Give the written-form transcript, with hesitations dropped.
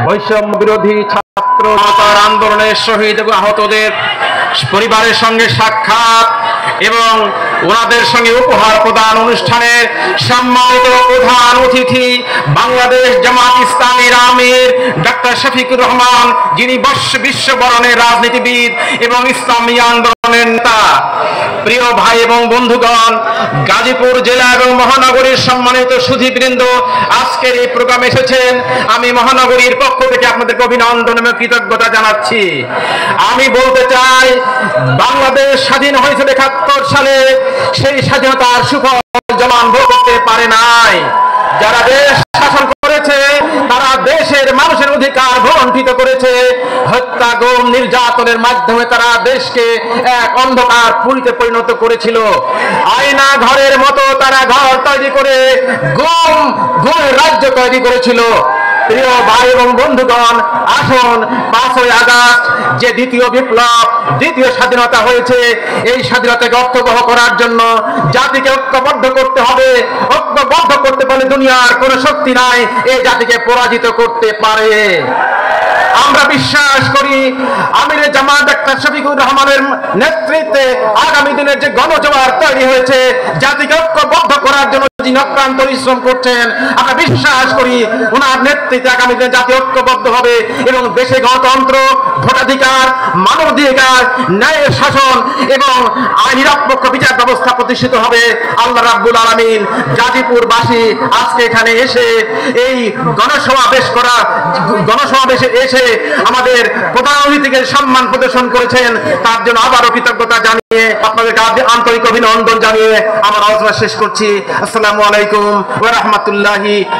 বৈষম্য বিরোধী ছাত্র আন্দোলনের শহীদ এবং আহতদের পরিবারের সঙ্গে সাক্ষাৎ এবং ওনাদের সঙ্গে উপহার প্রদান অনুষ্ঠানের সম্মানিত প্রধান অতিথি বাংলাদেশ জামাত ইসলামীর আমির ডক্টর শফিকুর রহমান, যিনি বিশ্ববরণের রাজনীতিবিদ এবং ইসলামী আন্দোলনের নেতা। প্রিয় ভাই এবং বন্ধুগণ, গাজীপুর জেলা এবং মহানগরীর সম্মানিত সুধীবৃন্দ, আজকের এই প্রোগ্রামে এসেছেন। আমি মহানগরীর পক্ষ থেকে আপনাদেরকে অভিনন্দন এবং কৃতজ্ঞতা জানাচ্ছি। আমি বলতে চাই, বাংলাদেশ স্বাধীন হয়েছে ৭১ সালে, সেই স্বাধীনতার সুফল জমান ভোগ করতে পারে নাই। যারা দেশ শাসন করেছে তারা দেশের মানুষের অধিকার বঞ্চিত করেছে। হত্যা, গুম, নির্যাতনের মাধ্যমে তারা দেশকে এক অন্ধকার পুরীতে পরিণত করেছিল। আয়না ঘরের মতো তারা ঘর তৈরি করে গুমের রাজ্য তৈরি করেছিল। প্রিয় ভাই এবং বন্ধুগণ, আসুন ৫ই আগস্ট যে দ্বিতীয় বিপ্লব, দ্বিতীয় স্বাধীনতা হয়েছে, এই স্বাধীনতাকে অর্থবহ করার জন্য জাতিকে ঐক্যবদ্ধ করতে হবে। ঐক্যবদ্ধ করতে পারলে দুনিয়ার কোন শক্তি নাই এই জাতিকে পরাজিত করতে পারে। আমরা বিশ্বাস করি আমির জামাত ডক্টর শফিকুর রহমানের নেতৃত্বে আগামী দিনের যে গণজোয়ার তৈরি হয়েছে, জাতিকে ঐক্যবদ্ধ করার জন্য যিনি অক্লান্ত পরিশ্রম করছেন, আমরা বিশ্বাস করি ওনার নেতৃত্বে আগামী দিনে জাতি ঐক্যবদ্ধ হবে এবং দেশে গণতন্ত্র, ভোটাধিকার, মানবাধিকার, ন্যায়ের শাসন এবং নিরপেক্ষ বিচার ব্যবস্থা প্রতিষ্ঠিত হবে। আল্লাহ রাব্বুল আলামিন গাজীপুরবাসী আজকে এখানে এসে এই গণসমাবেশে এসে আমাদের প্রধান অতিথিকে সম্মান প্রদর্শন করেছেন, তার জন্য আবারও কৃতজ্ঞতা জানিয়ে আপনাদেরকে আন্তরিক অভিনন্দন জানিয়ে আমার আলোচনা শেষ করছি। আসসালামু আলাইকুম ওয়া রাহমাতুল্লাহি।